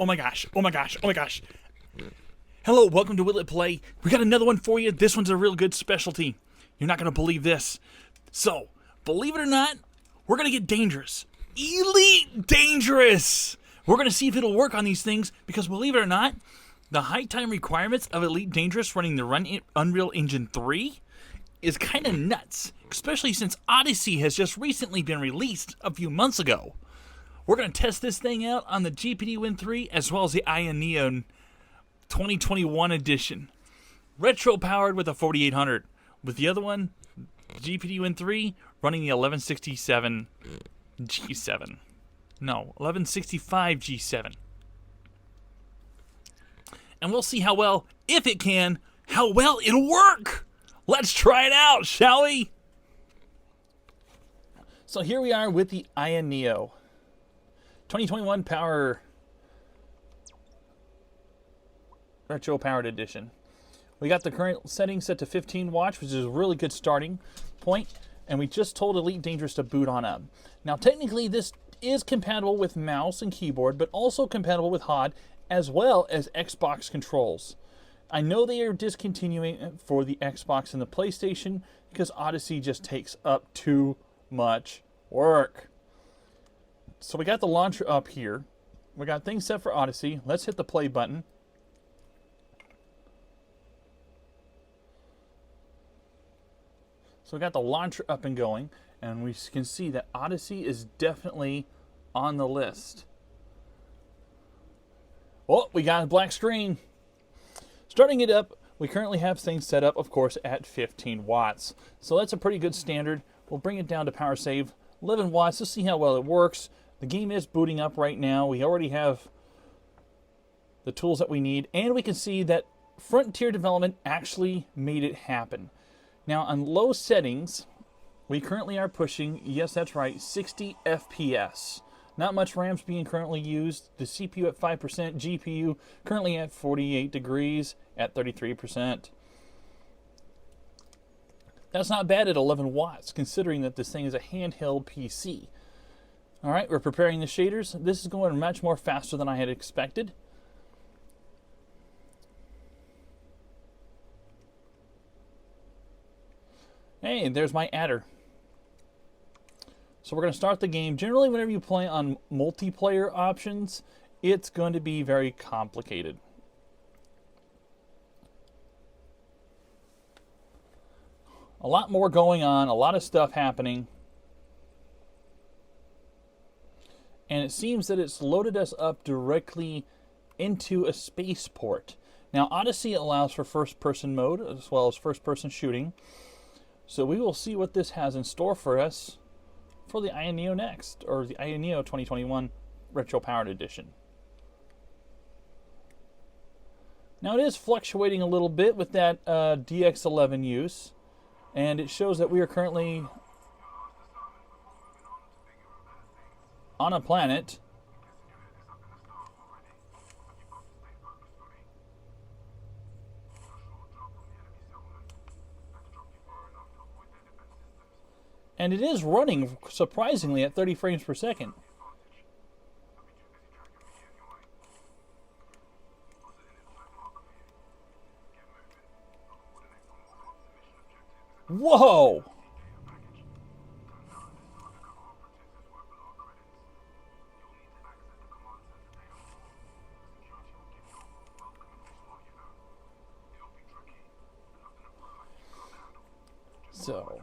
Oh my gosh. Oh my gosh. Oh my gosh. Hello, welcome to Will It Play. We got another one for you. This one's a real good specialty. You're not going to believe this. So, believe it or not, we're going to get dangerous. Elite dangerous! We're going to see if it'll work on these things because, believe it or not, the high time requirements of Elite Dangerous running the Unreal Engine 3 is kind of nuts, especially since Odyssey has just recently been released a few months ago. We're going to test this thing out on the GPD Win 3 as well as the Aya Neon 2021 edition. Retro powered with a 4800. With the other one, GPD Win 3, running the 1167 G7. No, 1165 G7. And we'll see how well, if it can, how well it'll work. Let's try it out, shall we? So here we are with the Aya Neo 2021 Power Retro Powered Edition. We got the current settings set to 15 watts, which is a really good starting point, and we just told Elite Dangerous to boot on up. Now, technically, this is compatible with mouse and keyboard, but also compatible with HUD as well as Xbox controls. I know they are discontinuing for the Xbox and the PlayStation because Odyssey just takes up too much work. So we got the launcher up here. We got things set for Odyssey. Let's hit the play button. So we got the launcher up and going, and we can see that Odyssey is definitely on the list. Oh, we got a black screen. Starting it up, we currently have things set up, of course, at 15 watts. So that's a pretty good standard. We'll bring it down to power save, 11 watts, to see how well it works. The game is booting up right now. We already have the tools that we need, and we can see that Frontier Development actually made it happen. Now, on low settings, we currently are pushing, yes, that's right, 60 FPS. Not much RAM's being currently used. The CPU at 5%, GPU currently at 48 degrees at 33%. That's not bad at 11 watts, considering that this thing is a handheld PC. All right, we're preparing the shaders. This is going much more faster than I had expected. Hey, there's my adder. So we're going to start the game. Generally, whenever you play on multiplayer options, it's going to be very complicated. A lot more going on, a lot of stuff happening. And it seems that it's loaded us up directly into a spaceport. Now, Odyssey allows for first-person mode as well as first-person shooting. So we will see what this has in store for us for the Aya Neo next, or the Aya Neo 2021 Retro Powered Edition. Now, it is fluctuating a little bit with that DX11 use, and it shows that we are currently on a planet and it is running surprisingly at 30 frames per second. Whoa! So,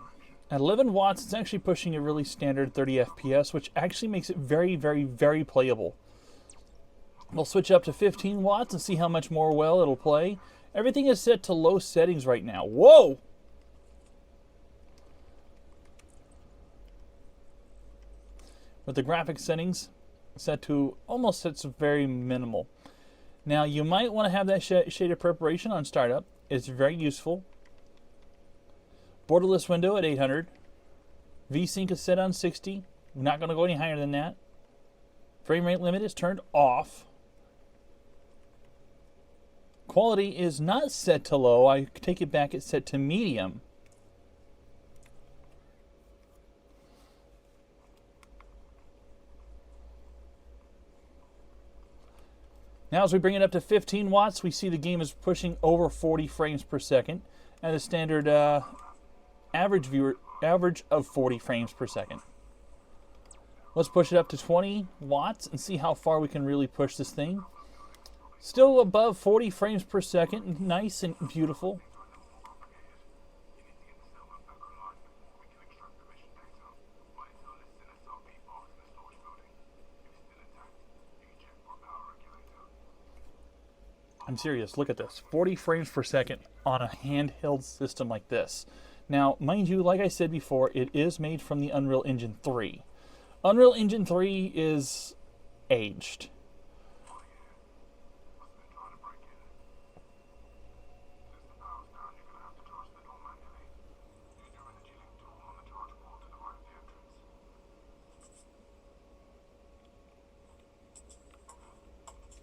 at 11 watts, it's actually pushing a really standard 30 FPS, which actually makes it very, very, very playable. We'll switch up to 15 watts and see how much more well it'll play. Everything is set to low settings right now. Whoa! With the graphics settings set to almost set to very minimal. Now, you might want to have that shader preparation on startup. It's very useful. Borderless window at 800. VSync is set on 60. We're not going to go any higher than that. Frame rate limit is turned off. Quality is not set to low. I take it back, it's set to medium. Now as we bring it up to 15 watts, we see the game is pushing over 40 frames per second at a standard average of 40 frames per second. Let's push it up to 20 watts and see how far we can really push this thing. Still above 40 frames per second, nice and beautiful. I'm serious, look at this. 40 frames per second on a handheld system like this. Now, mind you, like I said before, it is made from the Unreal Engine 3. Unreal Engine 3 is aged.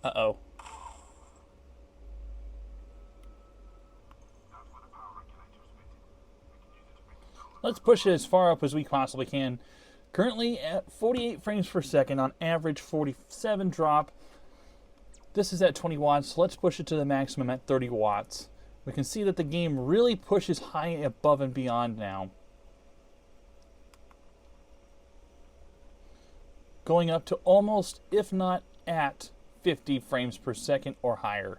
Uh-oh. Let's push it as far up as we possibly can. Currently at 48 frames per second on average, 47 drop. This is at 20 watts. Let's push it to the maximum at 30 watts. We can see that the game really pushes high above and beyond now. Going up to almost, if not at, 50 frames per second or higher.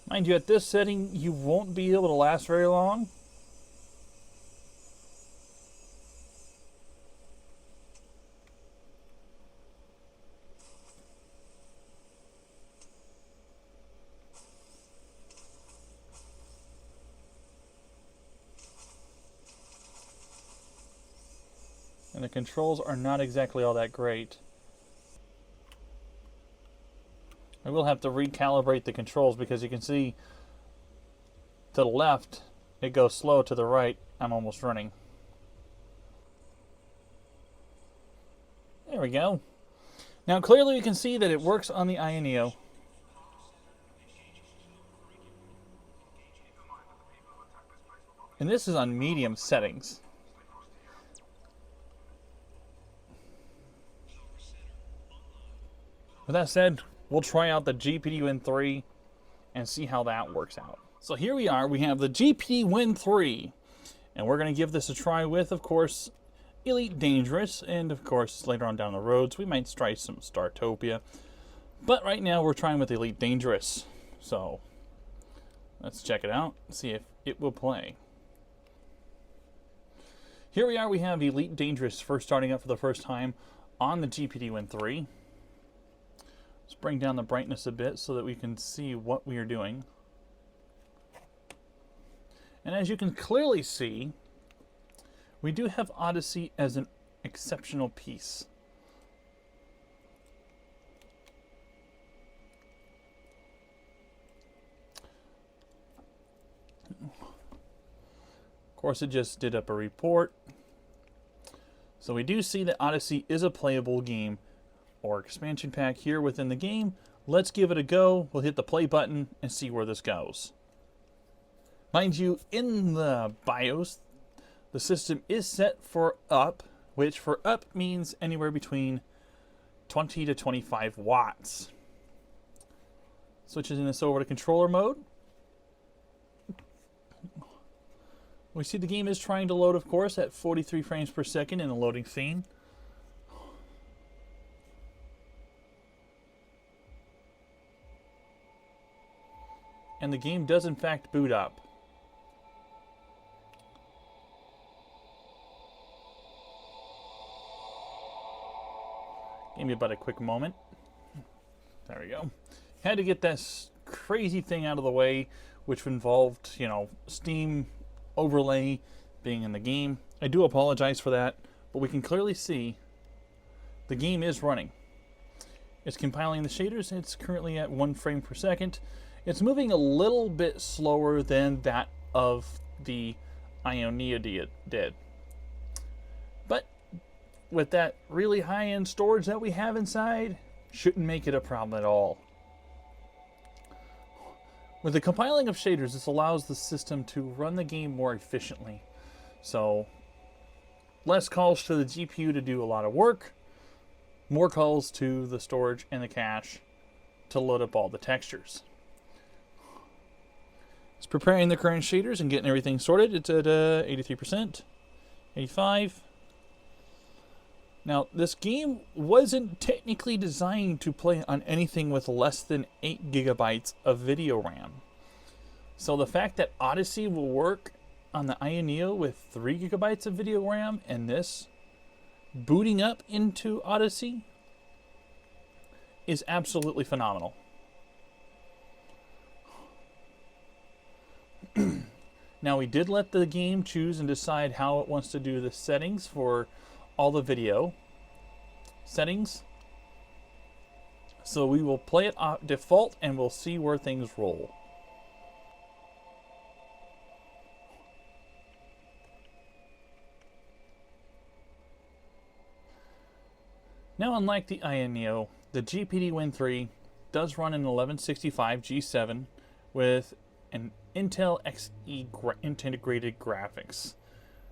Mind you, at this setting, you won't be able to last very long. And the controls are not exactly all that great. I will have to recalibrate the controls because you can see to the left, it goes slow. To the right, I'm almost running. There we go. Now clearly you can see that it works on the Ioneo. And this is on medium settings. With that said, we'll try out the GPD Win 3 and see how that works out. So here we are, we have the GPD Win 3. And we're going to give this a try with, of course, Elite Dangerous. And of course, later on down the roads, we might try some Startopia. But right now, we're trying with Elite Dangerous. So, let's check it out, see if it will play. Here we are, we have Elite Dangerous first starting up for the first time on the GPD Win 3. Let's bring down the brightness a bit so that we can see what we are doing. And as you can clearly see, we do have Odyssey as an exceptional piece. Of course, it just did up a report. So we do see that Odyssey is a playable game or expansion pack here within the game. Let's give it a go. We'll hit the play button and see where this goes. Mind you, in the BIOS, the system is set for up, which for up means anywhere between 20 to 25 watts. Switching this over to controller mode. We see the game is trying to load, of course, at 43 frames per second in the loading scene. And the game does in fact boot up. Give me about a quick moment. There we go. Had to get this crazy thing out of the way, which involved, you know, Steam overlay being in the game. I do apologize for that, but we can clearly see the game is running. It's compiling the shaders. It's currently at 1 frame per second. It's moving a little bit slower than that of the Ioneo did. But with that really high-end storage that we have inside, shouldn't make it a problem at all. With the compiling of shaders, this allows the system to run the game more efficiently. So, less calls to the GPU to do a lot of work, more calls to the storage and the cache to load up all the textures. It's preparing the current shaders and getting everything sorted. It's at 83%, 85%. Now, this game wasn't technically designed to play on anything with less than 8 gigabytes of video RAM. So the fact that Odyssey will work on the Aya Neo with 3 gigabytes of video RAM and this booting up into Odyssey is absolutely phenomenal. Now, we did let the game choose and decide how it wants to do the settings for all the video settings. So we will play it off default and we'll see where things roll. Now, unlike the Aya Neo, the GPD Win 3 does run an 1165 G7 with an Intel Xe integrated graphics.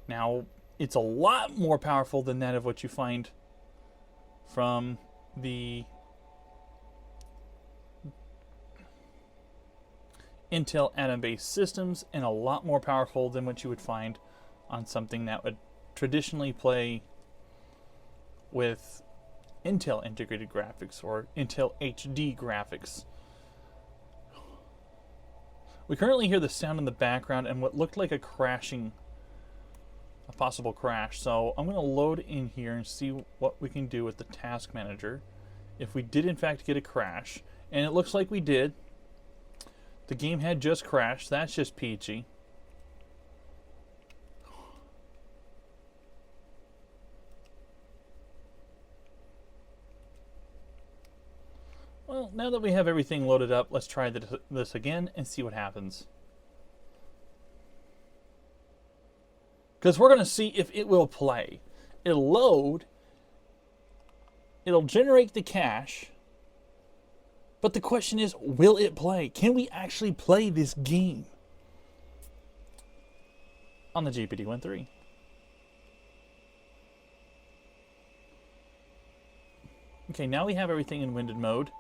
Now, it's a lot more powerful than that of what you find from the Intel Atom-based systems, and a lot more powerful than what you would find on something that would traditionally play with Intel integrated graphics or Intel HD graphics. We currently hear the sound in the background and what looked like a possible crash. So I'm going to load in here and see what we can do with the task manager if we did in fact get a crash. And it looks like we did. The game had just crashed. That's just peachy. Well, now that we have everything loaded up, let's try this again and see what happens. Because we're going to see if it will play. It'll load, it'll generate the cache, but the question is, will it play? Can we actually play this game on the GPD Win 3? Okay, now we have everything in winded mode.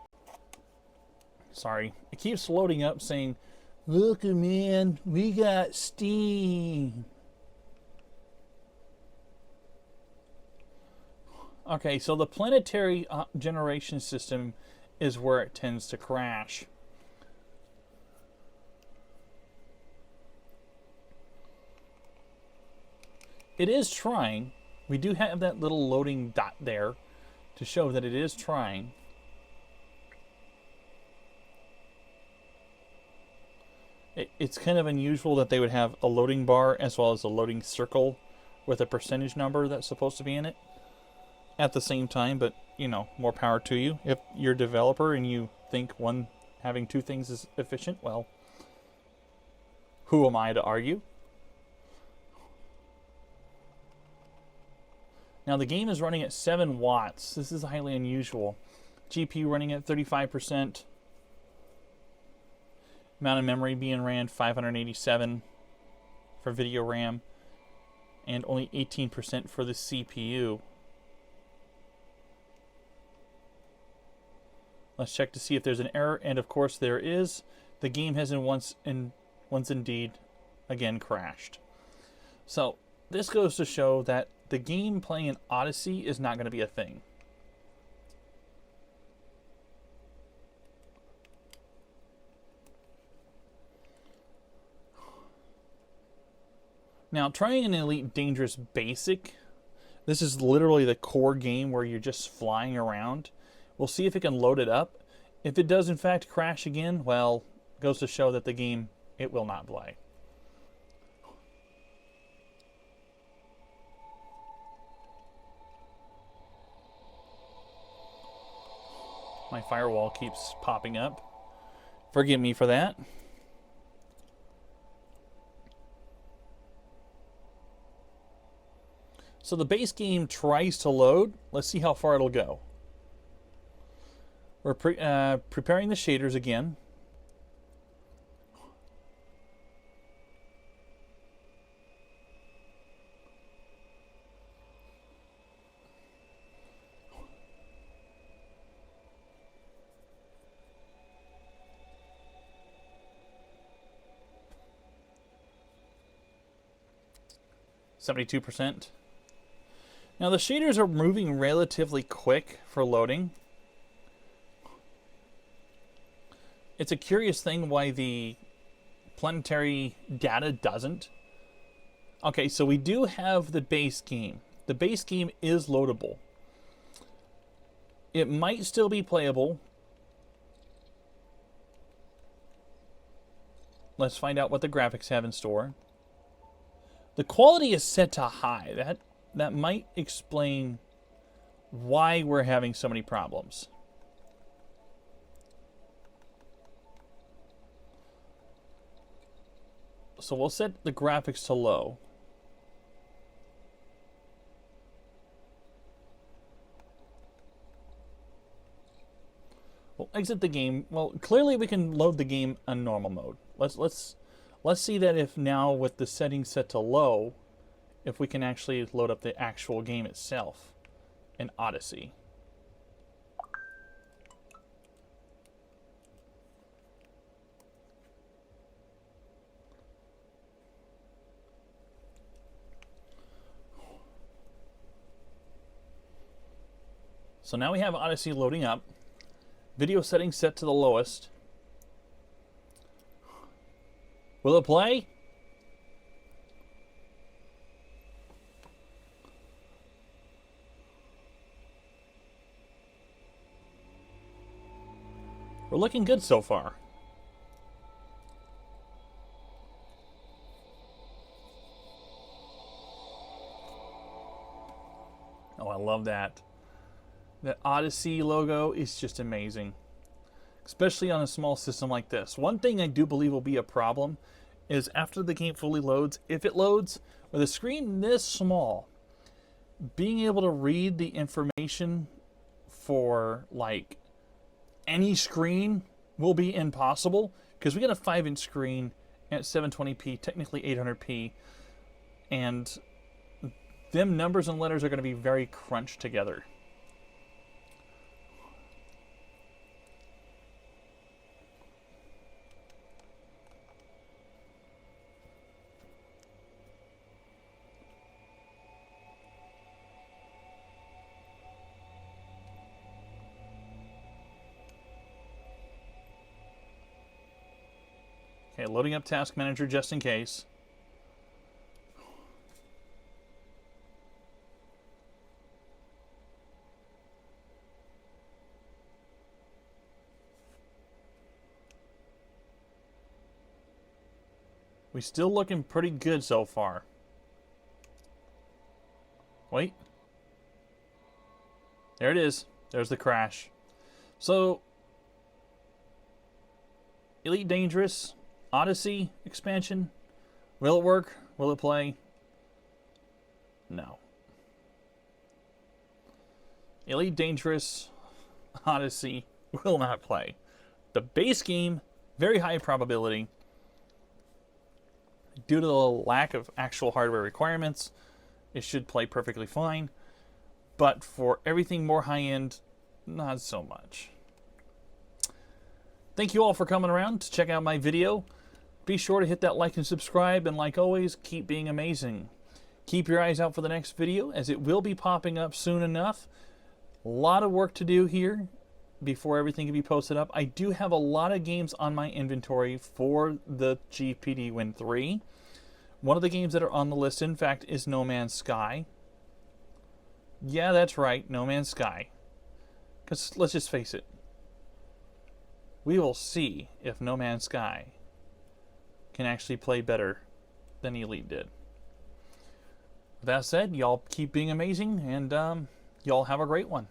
Sorry, it keeps loading up saying, look, man, we got Steam. Okay, so the planetary generation system is where it tends to crash. It is trying. We do have that little loading dot there to show that it is trying. It's kind of unusual that they would have a loading bar as well as a loading circle with a percentage number that's supposed to be in it at the same time, but you know, more power to you. If you're a developer and you think having two things is efficient, well, who am I to argue? Now the game is running at 7 watts. This is highly unusual. GPU running at 35%. Amount of memory being ran 587 for video RAM, and only 18% for the CPU. Let's check to see if there's an error, and of course there is. The game has once indeed again crashed. So this goes to show that the game playing in Odyssey is not going to be a thing. Now, trying an Elite Dangerous Basic, this is literally the core game where you're just flying around. We'll see if it can load it up. If it does in fact crash again, well, it goes to show that the game, it will not play. My firewall keeps popping up. Forgive me for that. So the base game tries to load. Let's see how far it'll go. We're preparing the shaders again. %. Now the shaders are moving relatively quick for loading. It's a curious thing why the planetary data doesn't. Okay, so we do have the base game. The base game is loadable. It might still be playable. Let's find out what the graphics have in store. The quality is set to high. That might explain why we're having so many problems. So we'll set the graphics to low. We'll exit the game. Well, clearly we can load the game on normal mode. Let's see that if now with the settings set to low, if we can actually load up the actual game itself in Odyssey. So now we have Odyssey loading up. Video settings set to the lowest. Will it play? We're looking good so far. Oh, I love that. That Odyssey logo is just amazing, especially on a small system like this. One thing I do believe will be a problem is after the game fully loads, if it loads with a screen this small, being able to read the information for like any screen will be impossible, because we got a 5-inch screen at 720p, technically 800p, and them numbers and letters are going to be very crunched together. Okay, loading up Task Manager just in case. We're still looking pretty good so far. Wait. There it is. There's the crash. So, Elite Dangerous, Odyssey expansion. Will it work? Will it play? No. Elite Dangerous, Odyssey will not play. The base game, very high probability. Due to the lack of actual hardware requirements, it should play perfectly fine. But for everything more high-end, not so much. Thank you all for coming around to check out my video. Be sure to hit that like and subscribe, and like always, keep being amazing. Keep your eyes out for the next video, as it will be popping up soon enough. A lot of work to do here before everything can be posted up. I do have a lot of games on my inventory for the GPD Win 3. One of the games that are on the list, in fact, is No Man's Sky. Yeah, that's right, No Man's Sky. Because let's just face it, we will see if No Man's Sky can actually play better than Elite did. With that said, y'all keep being amazing, and y'all have a great one.